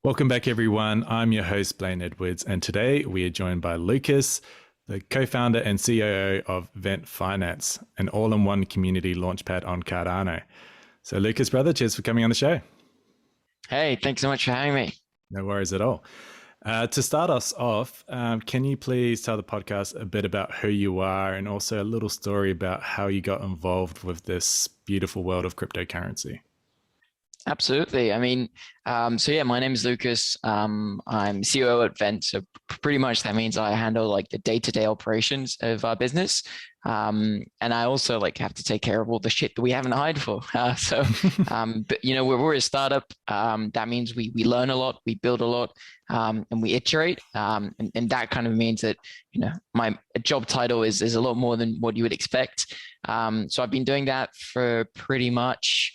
Welcome back, everyone. I'm your host, Blaine Edwards, and today we are joined by Lucas, the co-founder and COO of Vent Finance, an all-in-one community launchpad on Cardano. So Lucas, brother, cheers for coming on the show. Hey, thanks so much for having me. No worries at all. To start us off, can you please tell the podcast a bit about who you are and also a little story about how you got involved with this beautiful world of cryptocurrency? Absolutely. My name is Lucas. I'm COO at Vent. So pretty much that means I handle like the day-to-day operations of our business. And I also like have to take care of all the shit that we haven't hired for. But we're a startup. That means we learn a lot, we build a lot, and we iterate. And that kind of means that, my job title is a lot more than what you would expect. So I've been doing that for pretty much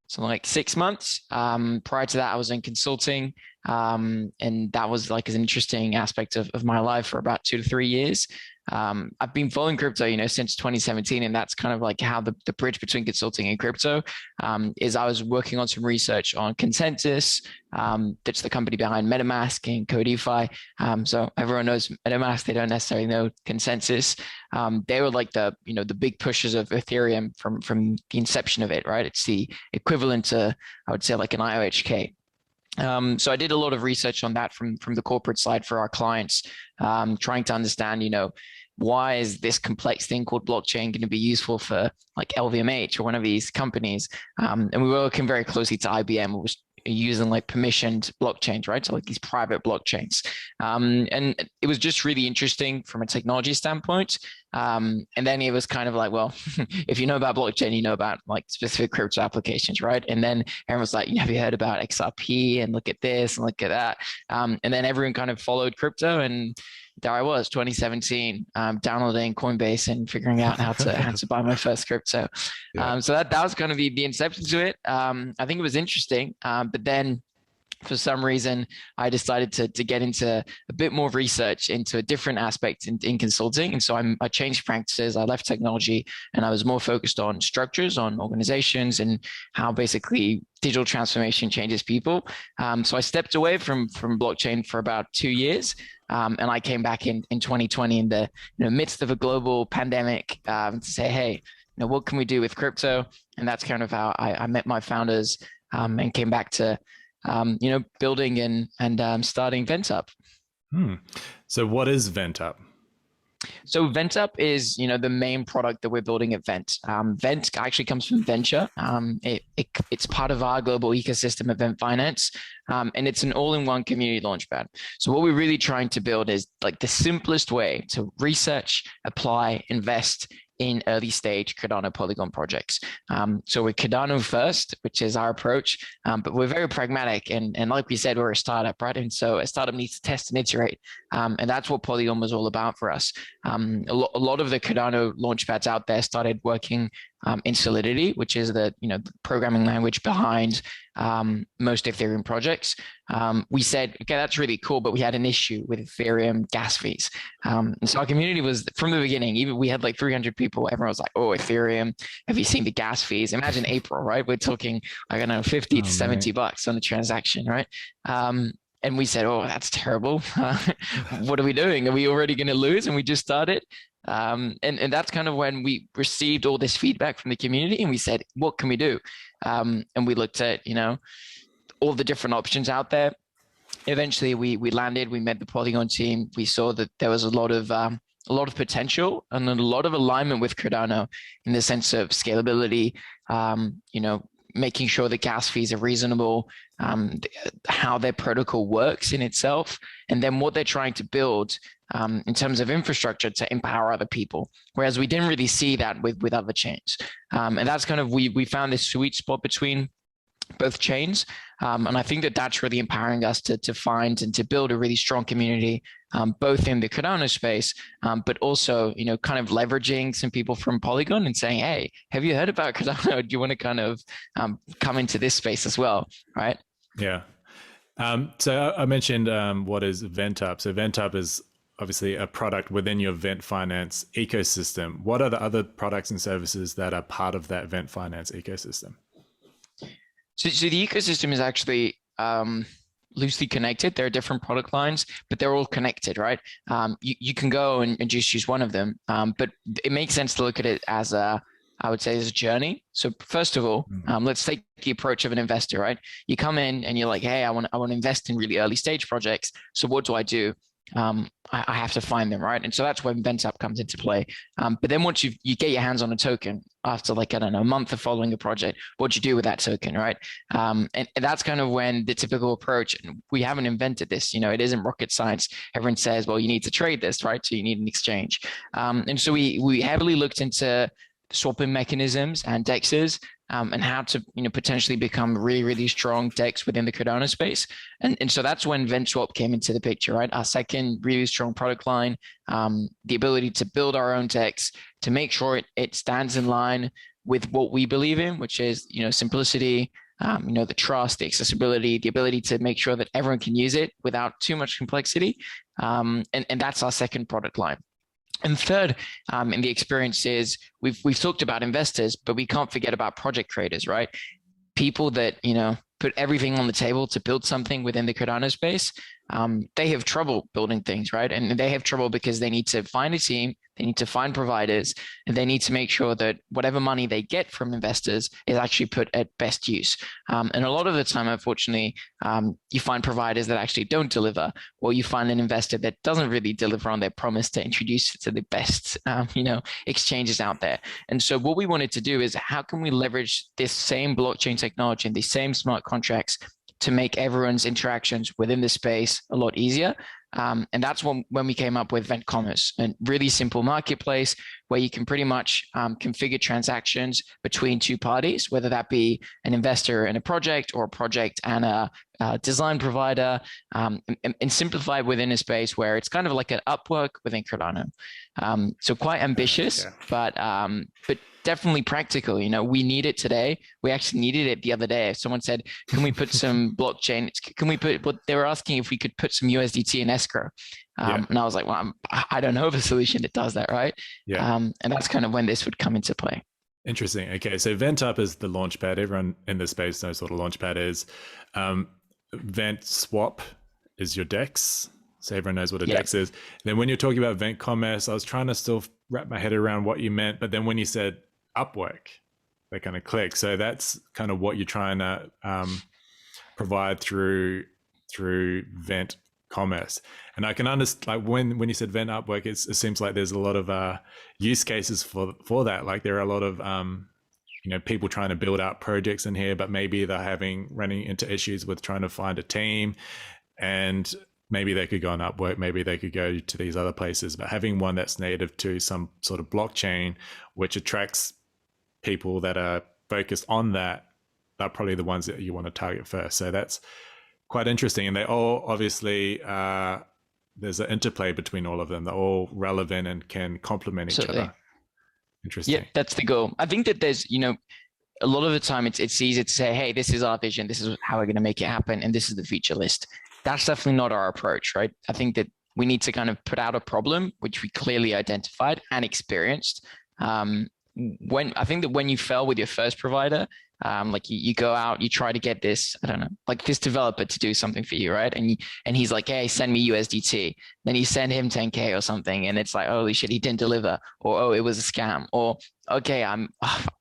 something like 6 months. Prior to that, I was in consulting, and that was like an interesting aspect of my life for about 2 to 3 years. I've been following crypto, since 2017, and that's kind of like how the bridge between consulting and crypto is. I was working on some research on Consensus, that's the company behind MetaMask and CodeFi. So everyone knows MetaMask, they don't necessarily know Consensus. They were like the big pushers of Ethereum from the inception of it, right? It's the equivalent to, I would say, like an IOHK. So I did a lot of research on that from the corporate side for our clients, trying to understand, why is this complex thing called blockchain going to be useful for like LVMH or one of these companies? And we were working very closely to IBM, which was using like permissioned blockchains, right? So like these private blockchains. And it was just really interesting from a technology standpoint. And then it was kind of like, well, if you know about blockchain, you know about like specific crypto applications, right? And then everyone was like, have you heard about XRP? And look at this and look at that. And then everyone kind of followed crypto, and there I was, 2017, downloading Coinbase and figuring out how to buy my first crypto. Yeah. So that was kind of the inception to it. I think it was interesting, but then for some reason, I decided to get into a bit more research into a different aspect in consulting. And so I changed practices. I left technology and I was more focused on structures, on organizations, and how basically digital transformation changes people. So I stepped away from blockchain for about 2 years. And I came back in 2020 in the midst of a global pandemic, to say, hey, what can we do with crypto? And that's kind of how I met my founders, and came back to building and starting VentUp. So what is VentUp? So VentUp is, the main product that we're building at Vent. Vent actually comes from venture. It's part of our global ecosystem of Vent Finance, and it's an all-in-one community launchpad. So what we're really trying to build is like the simplest way to research, apply, invest in early stage Cardano Polygon projects. So we're Cardano first, which is our approach, but we're very pragmatic. And like we said, we're a startup, right? And so a startup needs to test and iterate. And that's what Polygon was all about for us. A lot of the Cardano launchpads out there started working in Solidity, which is the programming language behind most Ethereum projects. We said, okay, that's really cool, but we had an issue with Ethereum gas fees. And so our community was, from the beginning, even we had like 300 people. Everyone was like, oh, Ethereum, have you seen the gas fees? Imagine April, right? We're talking, I don't know, 50 to 70 bucks on a transaction, right? And we said, oh, that's terrible. What are we doing? Are we already going to lose? And we just started. And that's kind of when we received all this feedback from the community, and we said, what can we do? And we looked at, all the different options out there. Eventually we landed, we met the Polygon team. We saw that there was a lot of potential and a lot of alignment with Cardano in the sense of scalability, making sure the gas fees are reasonable, how their protocol works in itself, and then what they're trying to build in terms of infrastructure to empower other people. Whereas we didn't really see that with other chains. And that's kind of, we found this sweet spot between both chains. And I think that that's really empowering us to find and to build a really strong community, both in the Cardano space, but also, kind of leveraging some people from Polygon and saying, hey, have you heard about Cardano? Do you want to kind of come into this space as well, right? Yeah. So I mentioned what is VentUp. So VentUp is obviously a product within your Vent Finance ecosystem. What are the other products and services that are part of that Vent Finance ecosystem? So the ecosystem is actually loosely connected. There are different product lines, but they're all connected, right? You can go and just use one of them, but it makes sense to look at it as I would say, as a journey. So first of all, let's take the approach of an investor, right? You come in and you're like, hey, I want to invest in really early stage projects. So what do I do? I have to find them, right? And so that's when VentUp comes into play. But then once you get your hands on a token after like, I don't know, a month of following a project, what do you do with that token, right? And that's kind of when the typical approach, and we haven't invented this, it isn't rocket science. Everyone says, well, you need to trade this, right? So you need an exchange. And so we heavily looked into swapping mechanisms and dexes, and how to potentially become really, really strong DEX within the Cardano space. And so that's when VentSwap came into the picture, right? Our second really strong product line, the ability to build our own DEX, to make sure it stands in line with what we believe in, which is simplicity, the trust, the accessibility, the ability to make sure that everyone can use it without too much complexity. And that's our second product line. And third, in the experience is we've talked about investors, but we can't forget about project creators, right? People that put everything on the table to build something within the Cardano space. They have trouble building things, right? And they have trouble because they need to find a team, they need to find providers, and they need to make sure that whatever money they get from investors is actually put at best use. And a lot of the time, unfortunately, you find providers that actually don't deliver, or you find an investor that doesn't really deliver on their promise to introduce it to the best, exchanges out there. And so what we wanted to do is, how can we leverage this same blockchain technology and these same smart contracts to make everyone's interactions within the space a lot easier? And that's when we came up with VentCommerce, a really simple marketplace where you can pretty much configure transactions between two parties, whether that be an investor in a project or a project and a design provider, and simplify within a space where it's kind of like an Upwork within Cardano. So quite ambitious, but definitely practical. We need it today. We actually needed it the other day. Someone said, can we put some blockchain? But they were asking if we could put some USDT in escrow. And I was like, well, I don't know of a solution that does that, right? And that's kind of when this would come into play. Interesting. Okay, so VentUp is the launchpad. Everyone in the space knows what a launchpad is. VentSwap is your DEX. So everyone knows what a DEX is. Then when you're talking about VentCommerce, I was trying to still wrap my head around what you meant. But then when you said Upwork, they kind of click. So that's kind of what you're trying to provide through VentCommerce. And I can understand, like when you said Vent Upwork, it seems like there's a lot of use cases for that. Like there are a lot of people trying to build out projects in here, but maybe they're running into issues with trying to find a team, and maybe they could go on Upwork, maybe they could go to these other places, but having one that's native to some sort of blockchain, which attracts people that are focused on that, are probably the ones that you want to target first. So that's quite interesting. And they all obviously, there's an interplay between all of them. They're all relevant and can complement each other. Interesting. Yeah, that's the goal. I think that there's, a lot of the time it's easy to say, hey, this is our vision, this is how we're going to make it happen, and this is the feature list. That's definitely not our approach, right? I think that we need to kind of put out a problem, which we clearly identified and experienced. I think that when you fail with your first provider, like you go out, you try to get this, I don't know, like this developer to do something for you, right? And he's like, hey, send me USDT. Then you send him 10K or something, and it's like, holy shit, he didn't deliver, or oh, it was a scam, or okay,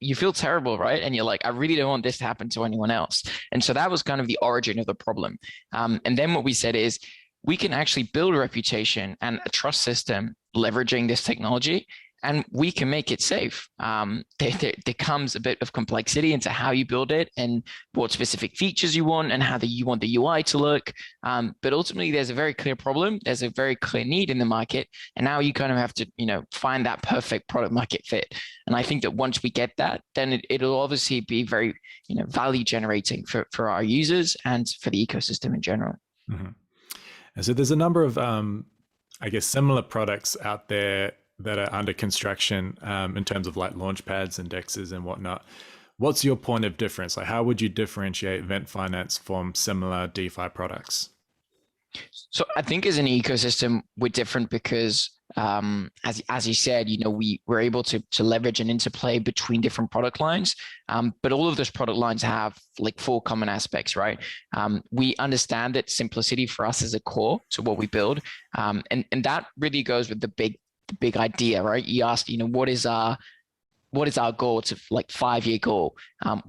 you feel terrible, right? And you're like, I really don't want this to happen to anyone else. And so that was kind of the origin of the problem. And then what we said is, we can actually build a reputation and a trust system leveraging this technology, and we can make it safe. There comes a bit of complexity into how you build it and what specific features you want and how you want the UI to look. But ultimately, there's a very clear problem. There's a very clear need in the market. And now you kind of have to, find that perfect product market fit. And I think that once we get that, then it'll obviously be very, value generating for our users and for the ecosystem in general. Mm-hmm. And so there's a number of, similar products out there that are under construction in terms of like launchpads and dexes and whatnot. What's your point of difference? Like, how would you differentiate Vent Finance from similar DeFi products? So I think as an ecosystem, we're different because, as you said, we're able to leverage and interplay between different product lines. But all of those product lines have like four common aspects, right? We understand that simplicity for us is a core to what we build, and that really goes with the big idea, right? You asked, what is our goal? It's a like 5-year goal.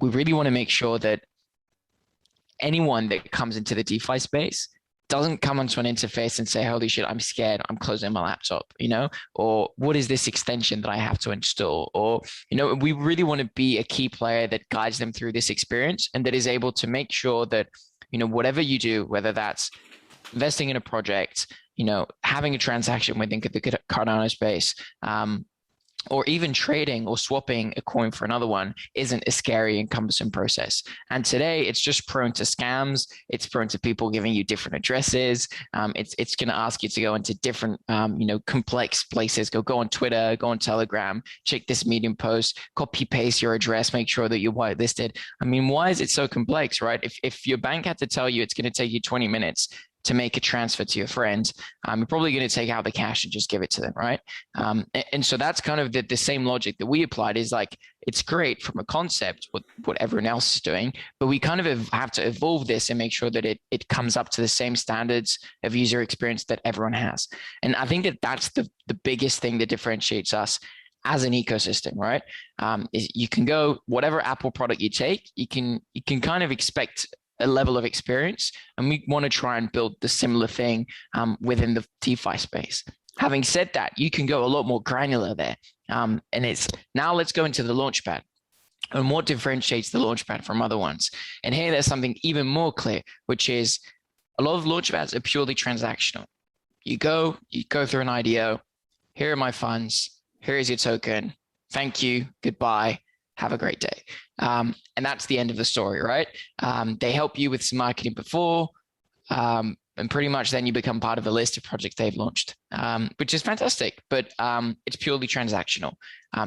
We really want to make sure that anyone that comes into the DeFi space doesn't come onto an interface and say, holy shit, I'm scared, I'm closing my laptop, or what is this extension that I have to install? Or, we really want to be a key player that guides them through this experience and that is able to make sure that, whatever you do, whether that's investing in a project, having a transaction within the Cardano space, or even trading or swapping a coin for another one isn't a scary and cumbersome process. And today it's just prone to scams. It's prone to people giving you different addresses. It's going to ask you to go into different, complex places. Go on Twitter, go on Telegram, check this Medium post, copy paste your address, make sure that you're whitelisted. I mean, why is it so complex, right? If your bank had to tell you it's going to take you 20 minutes to make a transfer to your friend, you're probably going to take out the cash and just give it to them, right? And so that's kind of the same logic that we applied. Is like, it's great from a concept, what everyone else is doing, but we kind of have to evolve this and make sure that it comes up to the same standards of user experience that everyone has. And I think that that's the biggest thing that differentiates us as an ecosystem, right? Is you can go, whatever Apple product you take, you can kind of expect a level of experience, and we want to try and build the similar thing within the DeFi space. Having said that, you can go a lot more granular there, and it's now let's go into the Launchpad and what differentiates the Launchpad from other ones. And here there's something even more clear, which is a lot of Launchpads are purely transactional. You go through an IDO, here are my funds, here is your token, thank you, goodbye, have a great day. And that's the end of the story, right? They help you with some marketing before, and pretty much then you become part of a list of projects they've launched, which is fantastic, but it's purely transactional.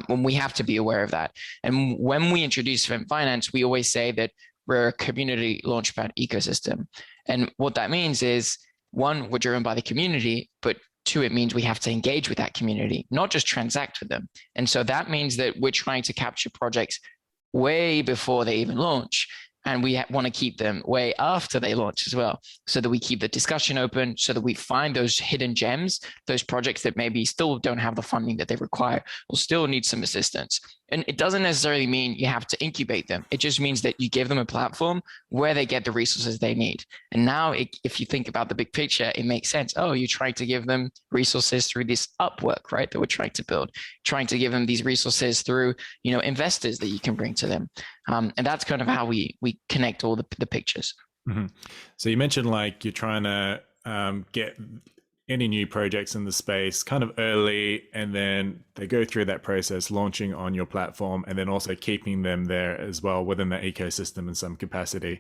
When we have to be aware of that. And when we introduce Vent Finance, we always say that we're a community launchpad ecosystem. And what that means is, one, we're driven by the community, but two, it means we have to engage with that community, not just transact with them. And so that means that we're trying to capture projects way before they even launch. And we want to keep them way after they launch as well, so that we keep the discussion open, so that we find those hidden gems, those projects that maybe still don't have the funding that they require or still need some assistance. And it doesn't necessarily mean you have to incubate them. It just means that you give them a platform where they get the resources they need. And now if you think about the big picture, it makes sense. Oh, you're trying to give them resources through this Upwork, right, that we're trying to build, trying to give them these resources through, investors that you can bring to them. And that's kind of how we connect all the pictures. Mm-hmm. So you mentioned like you're trying to get any new projects in the space kind of early, and then they go through that process launching on your platform, and then also keeping them there as well within the ecosystem in some capacity.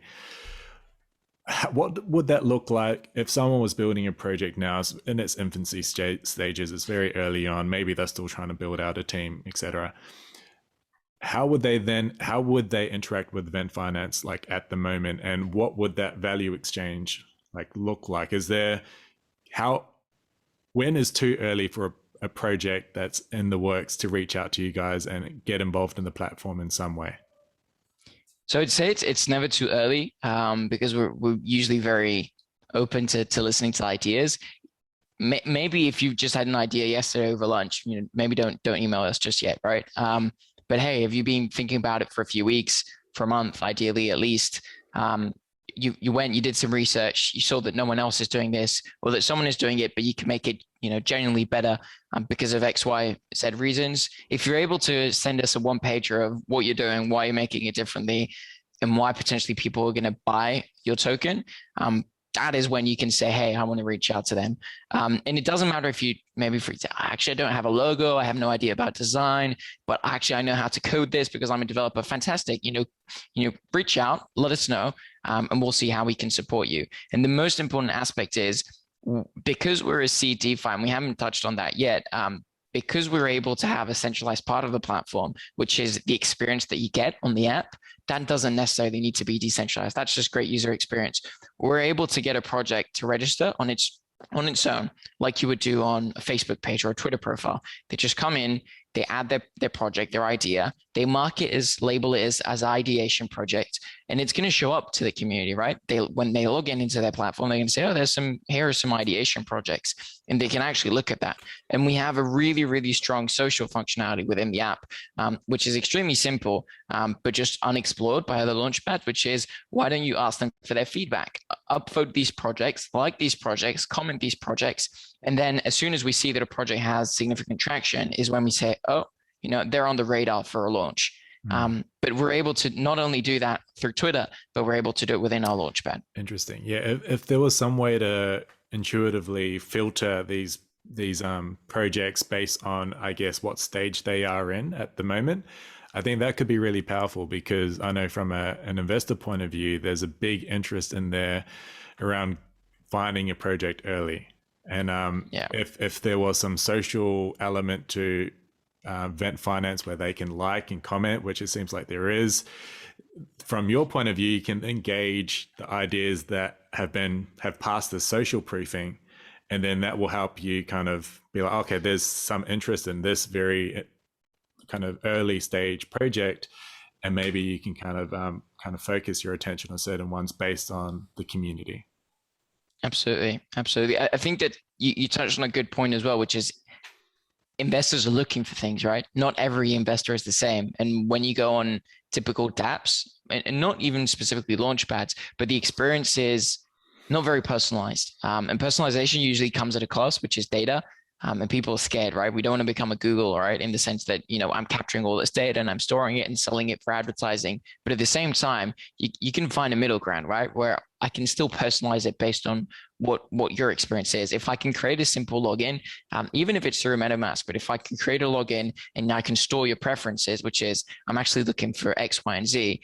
What would that look like if someone was building a project now in its infancy stages? It's very early on, maybe they're still trying to build out a team, etc. How would they interact with Vent Finance like at the moment, and what would that value exchange like look like? When is too early for a project that's in the works to reach out to you guys and get involved in the platform in some way? So I'd say it's never too early, because we're usually very open to listening to ideas. Maybe if you just had an idea yesterday over lunch, maybe don't email us just yet, right? But hey, have you been thinking about it for a few weeks, for a month, ideally at least? You did some research, you saw that no one else is doing this, or that someone is doing it, but you can make it, genuinely better because of X, Y, Z reasons. If you're able to send us a one-pager of what you're doing, why you're making it differently, and why potentially people are going to buy your token, that is when you can say, hey, I want to reach out to them. And it doesn't matter if you actually, I don't have a logo, I have no idea about design, but actually I know how to code this because I'm a developer. Fantastic. Reach out, let us know, and we'll see how we can support you. And the most important aspect is, because we're a seed DeFi, and we haven't touched on that yet, because we're able to have a centralized part of the platform, which is the experience that you get on the app, that doesn't necessarily need to be decentralized. That's just great user experience. We're able to get a project to register on its own, like you would do on a Facebook page or a Twitter profile. They just come in, they add their project, their idea, they mark it as, label it as ideation project, and it's going to show up to the community, right? When they log into their platform, they can say, oh, here are some ideation projects, and they can actually look at that. And we have a really, really strong social functionality within the app, which is extremely simple, but just unexplored by other Launchpads, which is, why don't you ask them for their feedback? Upvote these projects, like these projects, comment these projects. And then as soon as we see that a project has significant traction is when we say, oh, they're on the radar for a launch. But we're able to not only do that through Twitter, but we're able to do it within our Launchpad. Interesting. Yeah. If there was some way to intuitively filter these projects based on, I guess, what stage they are in at the moment, I think that could be really powerful, because I know from an investor point of view, there's a big interest in there around finding a project early. And if there was some social element to Vent Finance where they can like and comment, which it seems like there is, from your point of view, you can engage the ideas that have passed the social proofing, and then that will help you kind of be like, okay, there's some interest in this very kind of early stage project, and maybe you can kind of focus your attention on certain ones based on the community. Absolutely. I think that you touched on a good point as well, which is investors are looking for things, right? Not every investor is the same. And when you go on typical dApps, and not even specifically Launchpads, but the experience is not very personalized. And personalization usually comes at a cost, which is data. And people are scared, right? We don't want to become a Google, right? In the sense that, I'm capturing all this data and I'm storing it and selling it for advertising. But at the same time, you can find a middle ground, right? Where I can still personalize it based on what your experience is. If I can create a simple login, even if it's through MetaMask, but if I can create a login and I can store your preferences, which is I'm actually looking for X, Y, and Z,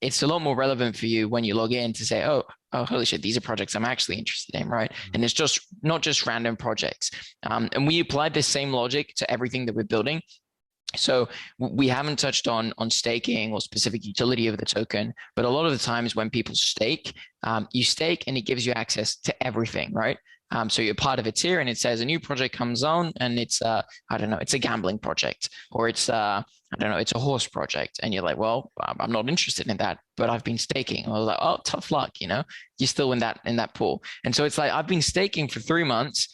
it's a lot more relevant for you when you log in to say, oh, holy shit, these are projects I'm actually interested in, right? And it's just not just random projects. And we applied this same logic to everything that we're building. So we haven't touched on staking or specific utility of the token, but a lot of the times when people stake, you stake and it gives you access to everything, right? So you're part of a tier and it says a new project comes on and it's it's a gambling project, or it's it's a horse project. And you're like, well, I'm not interested in that, but I've been staking. I was like, oh, tough luck, you're still in that pool. And so it's like, I've been staking for 3 months,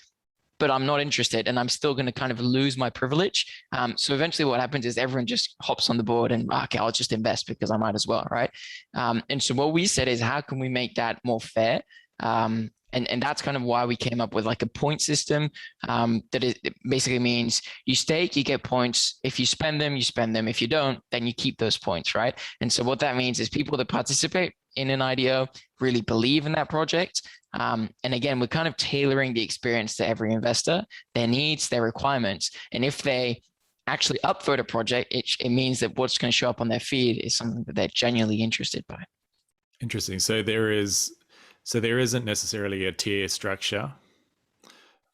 but I'm not interested and I'm still going to kind of lose my privilege. So eventually what happens is everyone just hops on the board and, okay, I'll just invest because I might as well, right? And so what we said is, how can we make that more fair? And that's kind of why we came up with like a point system that it basically means you stake, you get points. If you spend them, you spend them. If you don't, then you keep those points, right? And so what that means is people that participate in an IDO really believe in that project. And again, we're kind of tailoring the experience to every investor, their needs, their requirements. And if they actually upvote a project, it means that what's going to show up on their feed is something that they're genuinely interested by. Interesting. So there isn't necessarily a tier structure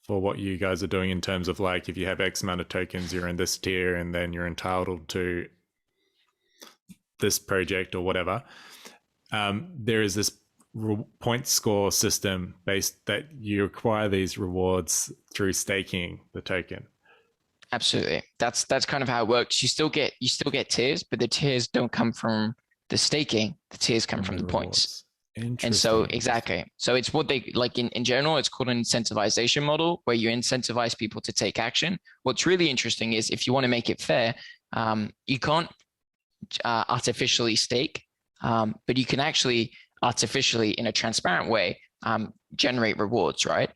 for what you guys are doing in terms of like, if you have X amount of tokens, you're in this tier and then you're entitled to this project or whatever. There is this point score system based that you acquire these rewards through staking the token. Absolutely. That's kind of how it works. You still get tiers, but the tiers don't come from the staking. The tiers come from the points. And so exactly. So it's what they like in general, it's called an incentivization model, where you incentivize people to take action. What's really interesting is if you want to make it fair, you can't artificially stake, but you can actually artificially, in a transparent way, generate rewards, right?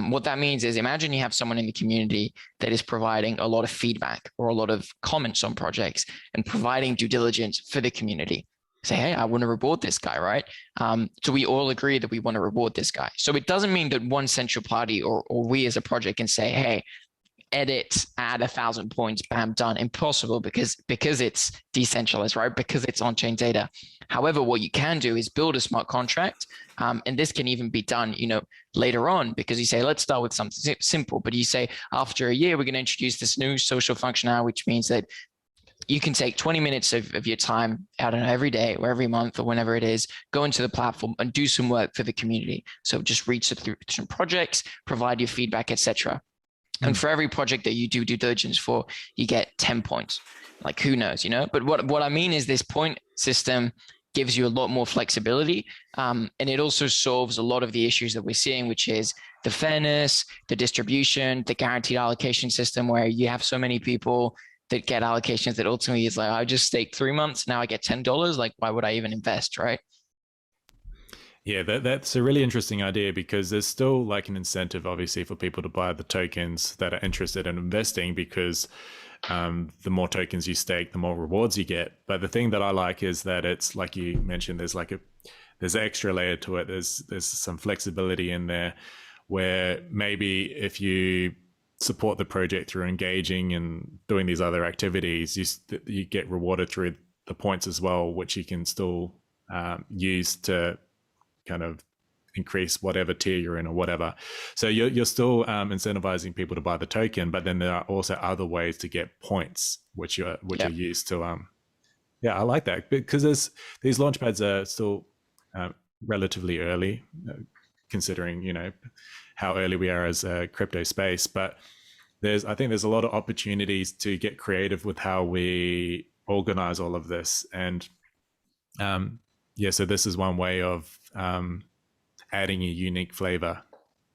What that means is, imagine you have someone in the community that is providing a lot of feedback or a lot of comments on projects and providing due diligence for the community. Say, hey, I want to reward this guy, right? So we all agree that we want to reward this guy. So it doesn't mean that one central party or we as a project can say, hey, edit, add 1,000 points, bam, done. Impossible because it's decentralized, right? Because it's on-chain data. However, what you can do is build a smart contract, and this can even be done, later on, because you say, let's start with something simple. But you say, after a year, we're going to introduce this new social functionality, which means that you can take 20 minutes of your time, I don't know, every day or every month or whenever it is, go into the platform and do some work for the community. So just reach through some projects, provide your feedback, etc. And for every project that you do due diligence for, you get 10 points. Like, who knows, But what I mean is this point system gives you a lot more flexibility. And it also solves a lot of the issues that we're seeing, which is the fairness, the distribution, the guaranteed allocation system, where you have so many people that get allocations that ultimately is like, I just staked 3 months, now I get $10. Like, why would I even invest, right? Yeah, that's a really interesting idea, because there's still like an incentive, obviously, for people to buy the tokens that are interested in investing, because the more tokens you stake, the more rewards you get. But the thing that I like is that it's like you mentioned, there's an extra layer to it. There's some flexibility in there, where maybe if you support the project through engaging and doing these other activities, you get rewarded through the points as well, which you can still use to kind of increase whatever tier you're in or whatever. So you're still incentivizing people to buy the token, but then there are also other ways to get points, which are used to I like that, because these launchpads are still relatively early, considering how early we are as a crypto space. But I think there's a lot of opportunities to get creative with how we organize all of this. And so this is one way of adding a unique flavor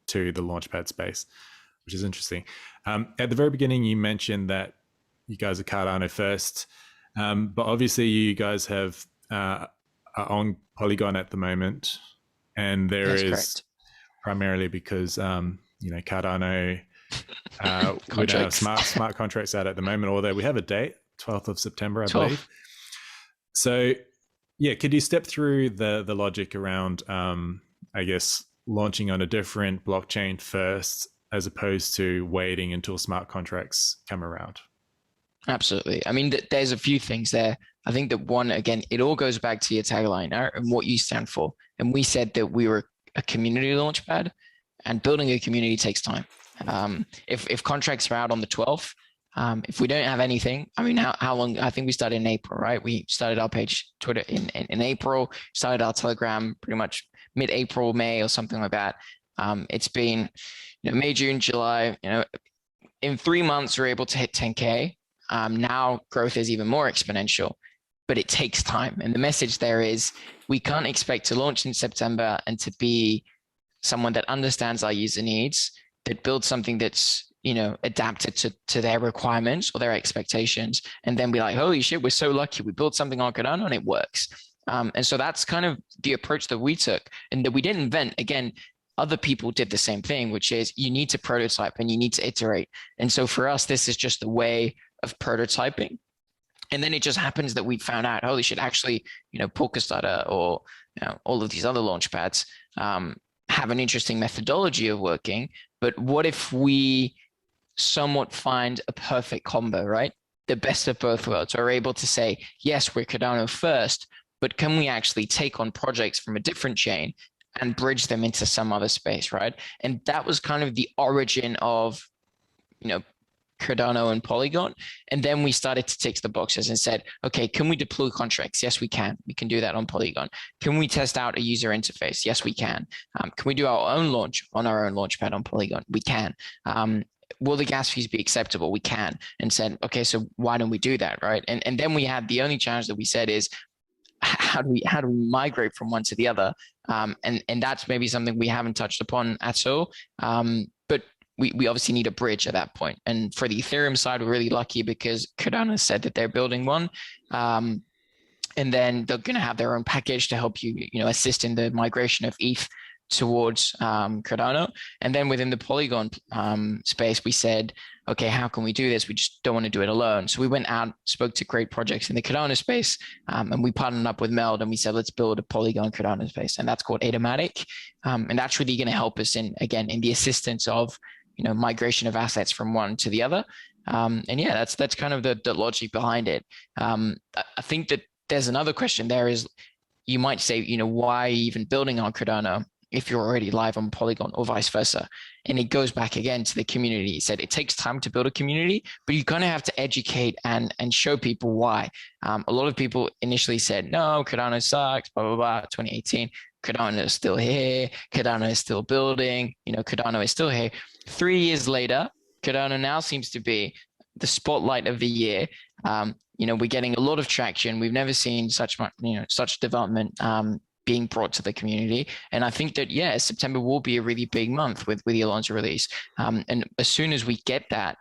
to the Launchpad space, which is interesting. At the very beginning, you mentioned that you guys are Cardano first, but obviously you guys are on Polygon at the moment, and That's correct. primarily because Cardano we don't have smart contracts out at the moment, although we have a date, 12th of September, I believe. So yeah, could you step through the logic around I guess launching on a different blockchain first, as opposed to waiting until smart contracts come around? Absolutely. I mean, there's a few things there. I think that one, again, it all goes back to your tagline, right, and what you stand for. And we said that we were a community launchpad, and building a community takes time. If contracts are out on the 12th, if we don't have anything, I mean, how long? I think we started in April, right? We started our page Twitter in April, started our Telegram pretty much mid-April, May, or something like that. It's been May, June, July. In 3 months, we're able to hit 10K. Now growth is even more exponential, but it takes time. And the message there is, we can't expect to launch in September and to be someone that understands our user needs, that builds something that's adapted to their requirements or their expectations, and then be like, holy shit, we're so lucky, we built something on Cardano and it works. And so that's kind of the approach that we took, and that we didn't invent. Again, other people did the same thing, which is you need to prototype and you need to iterate. And so for us, this is just a way of prototyping. And then it just happens that we found out, holy shit, actually, Polkastarter or all of these other launchpads have an interesting methodology of working. But what if we somewhat find a perfect combo, right? The best of both worlds. We're able to say, yes, we're Cardano first, but can we actually take on projects from a different chain and bridge them into some other space, right? And that was kind of the origin of, Cardano and Polygon. And then we started to tick the boxes and said, okay, can we deploy contracts? Yes, we can. We can do that on Polygon. Can we test out a user interface? Yes, we can. Can we do our own launch on our own launchpad on Polygon? We can. Will the gas fees be acceptable? We can. And said, okay, so why don't we do that, right? And then we had the only challenge that we said is, how do we migrate from one to the other? And that's maybe something we haven't touched upon at all. But we obviously need a bridge at that point. And for the Ethereum side, we're really lucky because Cardano said that they're building one. And then they're going to have their own package to help you, assist in the migration of ETH towards Cardano. And then within the Polygon space, we said, okay, how can we do this? We just don't want to do it alone. So we went out, spoke to great projects in the Cardano space, and we partnered up with Meld, and we said, let's build a Polygon Cardano space. And that's called ADAmatic. And that's really going to help us in the assistance of, migration of assets from one to the other. And yeah, that's kind of the logic behind it. I think that there's another question there is, you might say, why even building on Cardano if you're already live on Polygon, or vice versa? And it goes back again to the community. It said it takes time to build a community, but you kind of have to educate and show people why. A lot of people initially said, no, Cardano sucks, blah, blah, blah, 2018. Cardano is still here. Cardano is still building. Cardano is still here. 3 years later, Cardano now seems to be the spotlight of the year. We're getting a lot of traction. We've never seen such much, such development being brought to the community. And I think that, yeah, September will be a really big month with Elon's release. And as soon as we get that,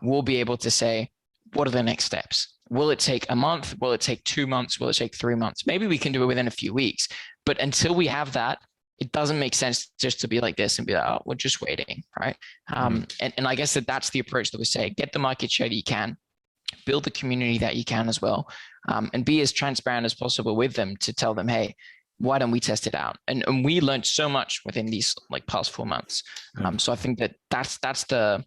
we'll be able to say, what are the next steps? Will it take a month? Will it take 2 months? Will it take 3 months? Maybe we can do it within a few weeks. But until we have that, it doesn't make sense just to be like this and be like, oh, we're just waiting, right? And I guess that's the approach that we say. Get the market share that you can, build the community that you can as well, and be as transparent as possible with them to tell them, hey, why don't we test it out? And we learned so much within these past 4 months. So I think that's the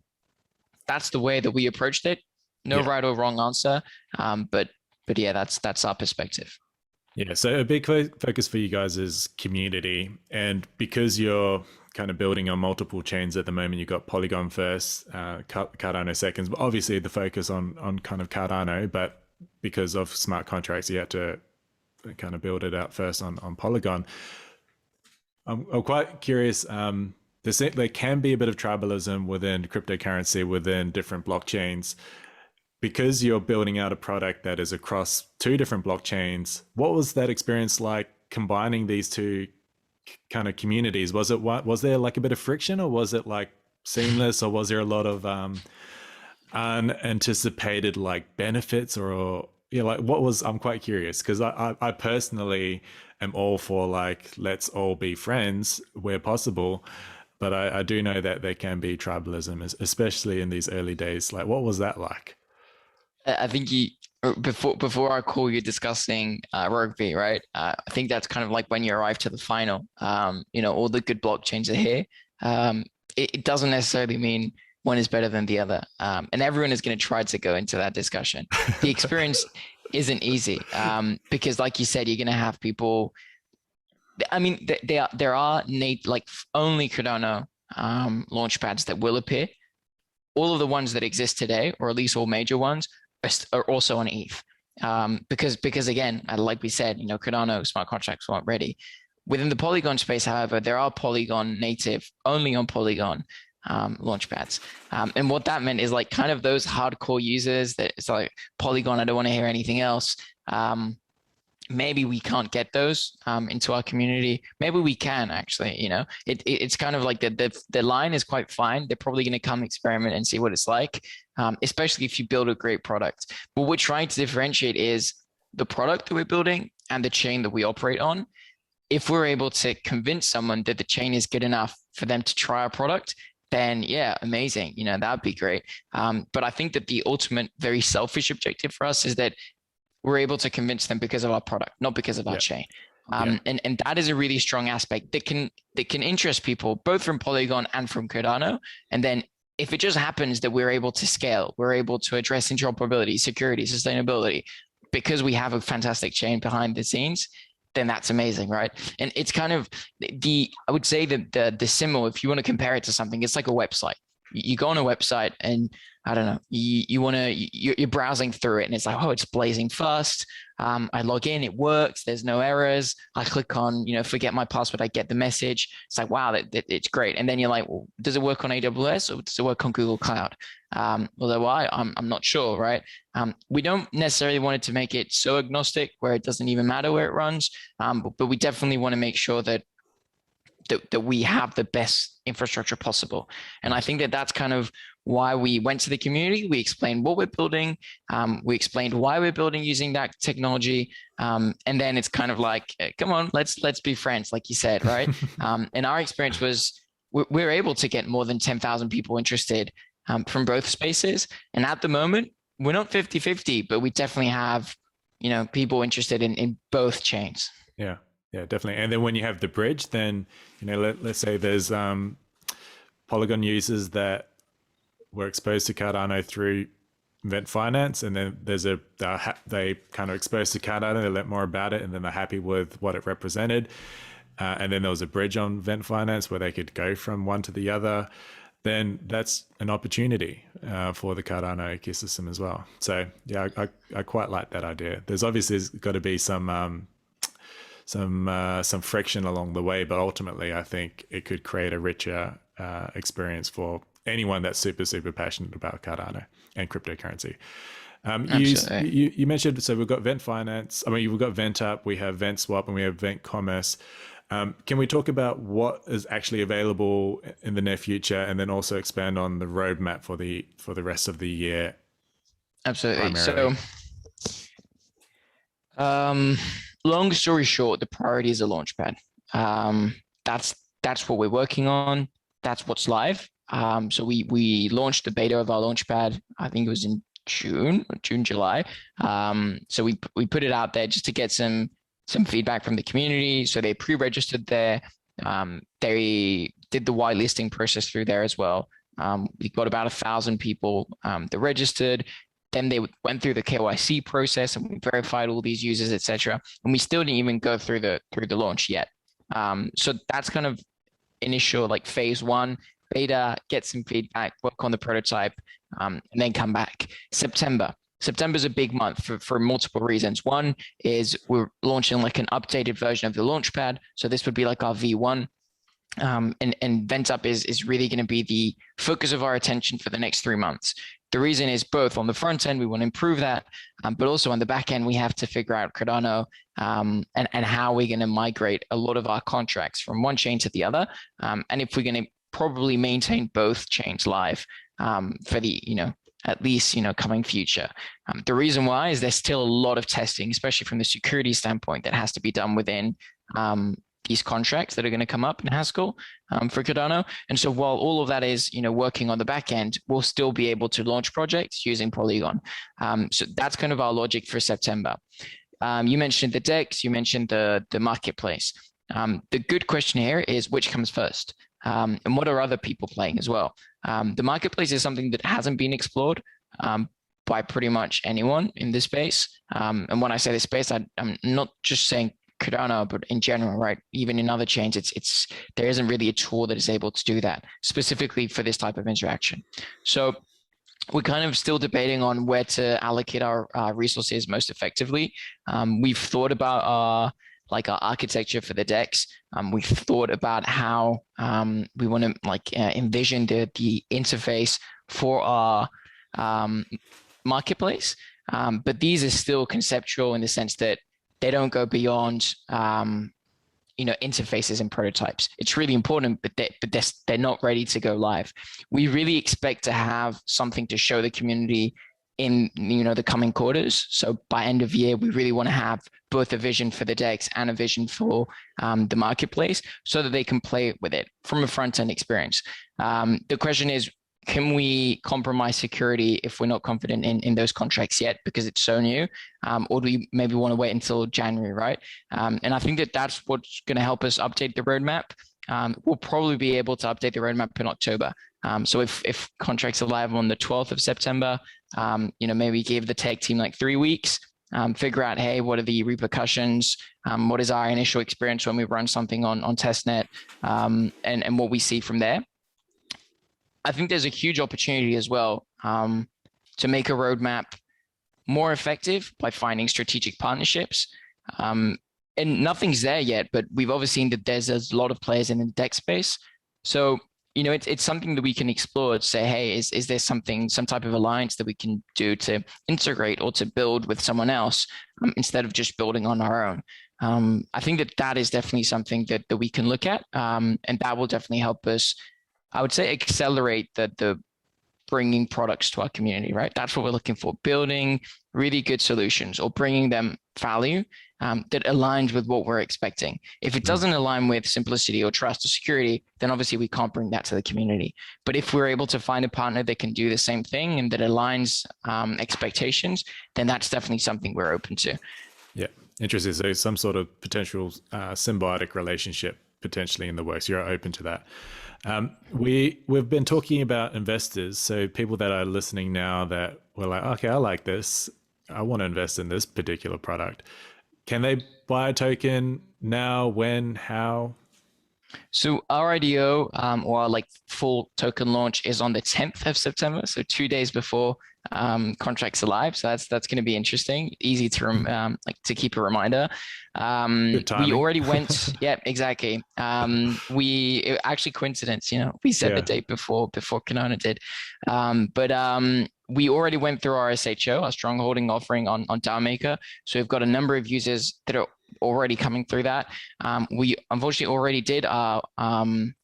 way that we approached it. No right or wrong answer, but yeah, that's our perspective. Yeah, so a big focus for you guys is community, and because you're kind of building on multiple chains at the moment, you've got Polygon first, Cardano second, but obviously the focus on kind of Cardano, but because of smart contracts, you had to kind of build it out first on Polygon. I'm quite curious. There can be a bit of tribalism within cryptocurrency, within different blockchains. Because you're building out a product that is across 2 different blockchains, what was that experience like combining these 2 kind of communities? Was there like a bit of friction, or was it like seamless, or was there a lot of unanticipated like benefits, or I'm quite curious, because I personally am all for like, let's all be friends where possible. But I do know that there can be tribalism, especially in these early days. Like, what was that like? I think before our call, you're discussing rugby, right? I think that's kind of like when you arrive to the final. All the good blockchains are here. It doesn't necessarily mean one is better than the other, and everyone is going to try to go into that discussion. The experience isn't easy because, like you said, you're going to have people. I mean, there are only Cardano launchpads that will appear. All of the ones that exist today, or at least all major ones, are also on ETH. Because again, like we said, Cardano smart contracts weren't ready. Within the Polygon space, however, there are Polygon native, only on Polygon launchpads. And what that meant is like kind of those hardcore users that it's like, Polygon, I don't want to hear anything else. Maybe we can't get those into our community. Maybe we can actually, it's kind of like the line is quite fine. They're probably going to come experiment and see what it's like, especially if you build a great product. But what we're trying to differentiate is the product that we're building and the chain that we operate on. If we're able to convince someone that the chain is good enough for them to try our product, then yeah, amazing. That'd be great. But I think that the ultimate very selfish objective for us is that we're able to convince them because of our product, not because of our chain. And that is a really strong aspect that can interest people both from Polygon and from Cardano. And then if it just happens that we're able to scale, we're able to address interoperability, security, sustainability, because we have a fantastic chain behind the scenes, then that's amazing, right? And it's kind of I would say that the symbol, if you want to compare it to something, it's like a website. You go on a website and I don't know, you're browsing through it and it's like, oh, it's blazing fast. I log in, it works. There's no errors. I click on, forget my password. I get the message. It's like, wow, it's great. And then you're like, well, does it work on AWS or does it work on Google Cloud? Although I'm not sure, right? We don't necessarily want it to make it so agnostic where it doesn't even matter where it runs. But we definitely want to make sure that we have the best infrastructure possible. And I think that that's kind of why we went to the community. We explained what we're building. We explained why we're building using that technology. And then it's kind of like, come on, let's be friends, like you said, right? And our experience was we're able to get more than 10,000 people interested from both spaces. And at the moment, we're not 50-50, but we definitely have, people interested in both chains. Yeah. Yeah, definitely. And then when you have the bridge, then, let's say there's Polygon users that were exposed to Cardano through Vent Finance, and then they kind of exposed to Cardano, they learned more about it, and then they're happy with what it represented. And then there was a bridge on Vent Finance where they could go from one to the other. Then that's an opportunity for the Cardano ecosystem as well. So yeah, I quite like that idea. There's obviously got to be some friction along the way, but ultimately I think it could create a richer experience for anyone that's super passionate about Cardano and cryptocurrency. You mentioned, so we've got Vent Finance. I mean, we've got VentUp, we have VentSwap, and we have VentCommerce. Can we talk about what is actually available in the near future, and then also expand on the roadmap for the rest of the year? Absolutely. Primarily? So, long story short, the priority is a Launchpad. That's what we're working on. That's what's live. So we launched the beta of our Launchpad. I think it was in June, July. So we put it out there just to get some feedback from the community. So they pre-registered there. They did the whitelisting process through there as well. We got about 1,000 people that registered. Then they went through the KYC process and we verified all these users, etc. And we still didn't even go through the launch yet. So that's kind of initial like phase one, beta, get some feedback, work on the prototype, and then come back. September's a big month for multiple reasons. One is we're launching like an updated version of the Launchpad. So this would be like our V1. And VentUp is really going to be the focus of our attention for the next 3 months. The reason is both on the front end, we want to improve that, but also on the back end, we have to figure out Cardano and how we're going to migrate a lot of our contracts from one chain to the other. And if we're going to probably maintain both chains live for the, at least, coming future. The reason why is there's still a lot of testing, especially from the security standpoint, that has to be done within these contracts that are going to come up in Haskell for Cardano. And so while all of that is, working on the back end, we'll still be able to launch projects using Polygon. So that's kind of our logic for September. You mentioned the DEX, you mentioned the marketplace. The good question here is which comes first? And what are other people playing as well? The marketplace is something that hasn't been explored by pretty much anyone in this space. And when I say this space, I'm not just saying Cardano, but in general, right? Even in other chains, there isn't really a tool that is able to do that specifically for this type of interaction. So we're kind of still debating on where to allocate our resources most effectively. We've thought about our architecture for the DEX. We've thought about how we want to envision the interface for our marketplace. But these are still conceptual in the sense that they don't go beyond interfaces and prototypes. It's really important, but they're not ready to go live. We really expect to have something to show the community in the coming quarters. So by end of year, we really want to have both a vision for the DEX and a vision for the marketplace so that they can play with it from a front-end experience. The question is, can we compromise security if we're not confident in those contracts yet because it's so new? Or do we maybe want to wait until January, right? And I think that's what's going to help us update the roadmap. We'll probably be able to update the roadmap in October. So if contracts are live on the 12th of September, maybe give the tech team like 3 weeks, figure out, hey, what are the repercussions? What is our initial experience when we run something on testnet, and what we see from there. I think there's a huge opportunity as well to make a roadmap more effective by finding strategic partnerships. And nothing's there yet, but we've obviously seen that there's a lot of players in the DEX space. So, it's something that we can explore to say, hey, is there some type of alliance that we can do to integrate or to build with someone else instead of just building on our own? I think that is definitely something that we can look at, and that will definitely help us, I would say, accelerate the bringing products to our community, right? That's what we're looking for, building really good solutions or bringing them value that aligns with what we're expecting. If it doesn't align with simplicity or trust or security, then obviously we can't bring that to the community. But if we're able to find a partner that can do the same thing and that aligns expectations, then that's definitely something we're open to. Yeah, interesting. So some sort of potential symbiotic relationship potentially in the works. You're open to that. We've been talking about investors, so people that are listening now that were like, okay, I like this, I want to invest in this particular product. Can they buy a token now? When? How? So our IDO or our like full token launch is on the 10th of September, so 2 days before contracts are live. So that's going to be interesting, easy to like to keep a reminder. Good We timing. already went, yeah, exactly. Actually coincidence, we set the Yeah. date before Cardano did, but we already went through our SHO, our strong holding offering on DAO. So we've got a number of users that are already coming through that. We unfortunately already did our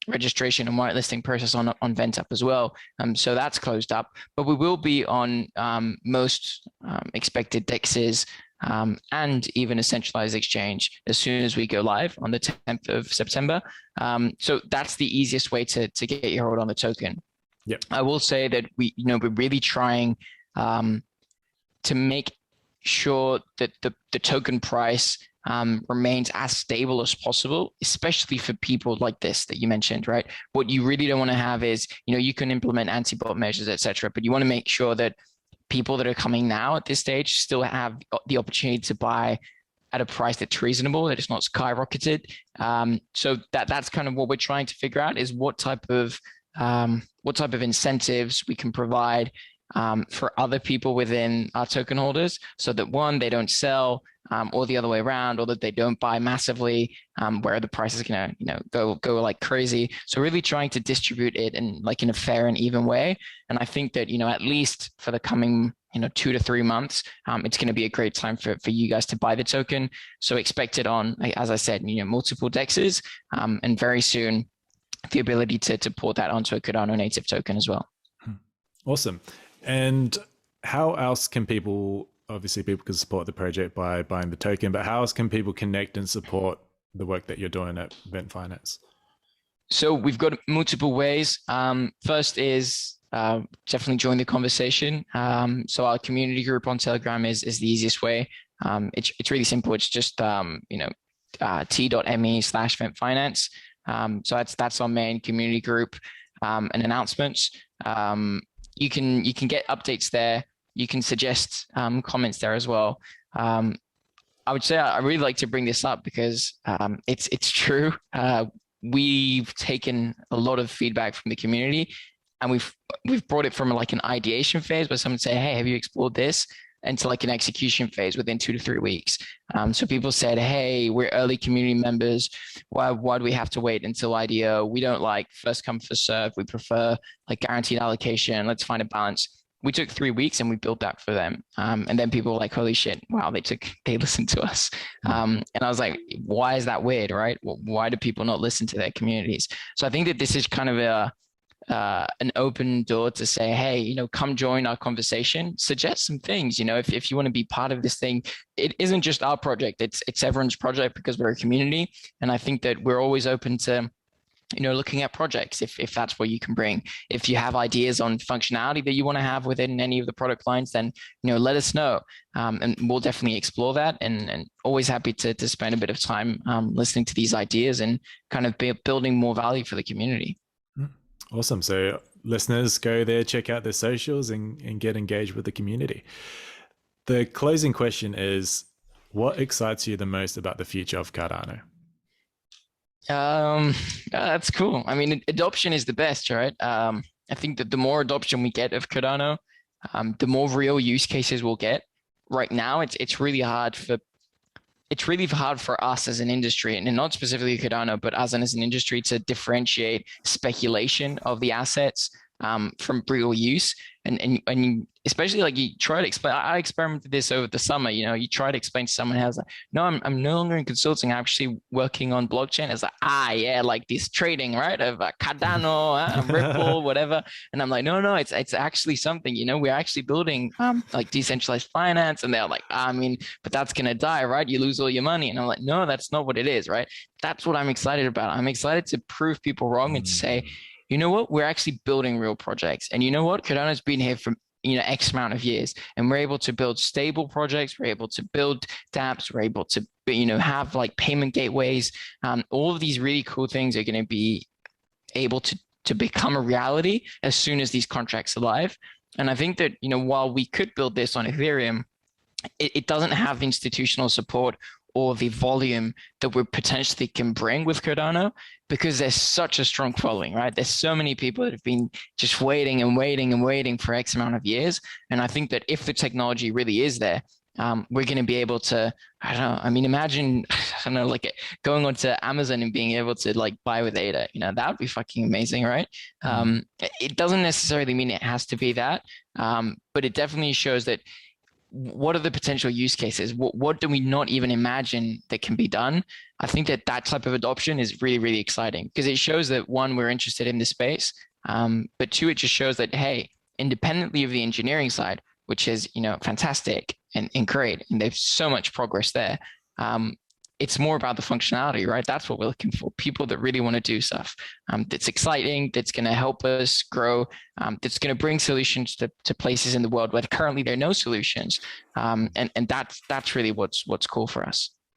registration and whitelisting process on VentUp as well. So that's closed up, but we will be on most expected DEXs and even a centralized exchange as soon as we go live on the 10th of September. So that's the easiest way to get your hold on the token. Yep. I will say that we're really trying to make sure that the token price remains as stable as possible, especially for people like this that you mentioned, right? What you really don't want to have is, you can implement anti-bot measures, etc., but you want to make sure that people that are coming now at this stage still have the opportunity to buy at a price that's reasonable, that it's not skyrocketed. So that's kind of what we're trying to figure out, is what type of incentives we can provide for other people within our token holders, so that one, they don't sell, or the other way around, or that they don't buy massively, where the price is gonna go like crazy. So really trying to distribute it in a fair and even way. And I think that at least for the coming 2 to 3 months, it's going to be a great time for you guys to buy the token. So expect it on, as I said, multiple dexes, and very soon the ability to port that onto a Cardano native token as well. Awesome. And how else can people, obviously people can support the project by buying the token, but how else can people connect and support the work that you're doing at Vent Finance? So we've got multiple ways. First is definitely join the conversation. So our community group on Telegram is the easiest way. It's really simple. It's just t.me/ventfinance. So that's our main community group, and announcements. You can get updates there. You can suggest comments there as well. I would say I really like to bring this up because it's true. We've taken a lot of feedback from the community, and we've brought it from an ideation phase where someone say, "Hey, have you explored this?" into an execution phase within 2 to 3 weeks. So people said, "Hey, we're early community members. Why do we have to wait until IDO? We don't like first come first serve. We prefer guaranteed allocation. Let's find a balance." We took 3 weeks and we built that for them. And then people were like, "Holy shit, wow, they listened to us." And I was like, why is that weird, right? Why do people not listen to their communities? So I think that this is kind of an open door to say, "Hey, come join our conversation, suggest some things, if you want to be part of this thing." It isn't just our project, it's everyone's project, because we're a community. And I think that we're always open to looking at projects if that's what you can bring. If you have ideas on functionality that you want to have within any of the product lines, then let us know, and we'll definitely explore that, and always happy to spend a bit of time listening to these ideas and kind of building more value for the community. Awesome. So listeners, go there, check out their socials, and get engaged with the community. The closing question is, what excites you the most about the future of Cardano? That's cool. I mean, adoption is the best, right? I think that the more adoption we get of Cardano, the more real use cases we'll get. Right now, it's really hard for us as an industry, and not specifically Cardano, but as an industry, to differentiate speculation of the assets from real use. And especially you try to explain. I experimented this over the summer. You try to explain to someone else, "No, I'm no longer in consulting. I'm actually working on blockchain." It's yeah, this trading, right, of Cardano, Ripple, whatever. And I'm like, no, it's actually something. We're actually building decentralized finance. And they're like, but that's gonna die, right? You lose all your money. And I'm like, no, that's not what it is, right? That's what I'm excited about. I'm excited to prove people wrong and to say, you know what, we're actually building real projects. And you know what, Cardano's been here for X amount of years, and we're able to build stable projects. We're able to build dApps. We're able to have payment gateways. All of these really cool things are going to be able to to become a reality as soon as these contracts are live. And I think that, while we could build this on Ethereum, it doesn't have institutional support or the volume that we potentially can bring with Cardano, because there's such a strong following, right? There's so many people that have been just waiting and waiting and waiting for X amount of years. And I think that if the technology really is there, we're going to be able to, I don't know, I mean, imagine, I don't know, like going onto Amazon and being able to like buy with ADA, that would be fucking amazing, right? It doesn't necessarily mean it has to be that, but it definitely shows that what are the potential use cases? What do we not even imagine that can be done? I think that type of adoption is really, really exciting, because it shows that, one, we're interested in the space, but two, it just shows that, hey, independently of the engineering side, which is, fantastic and great, and there's so much progress there. It's more about the functionality, right? That's what we're looking for. People that really want to do stuff that's exciting, that's going to help us grow, that's going to bring solutions to places in the world where currently there are no solutions. And that's really what's cool for us.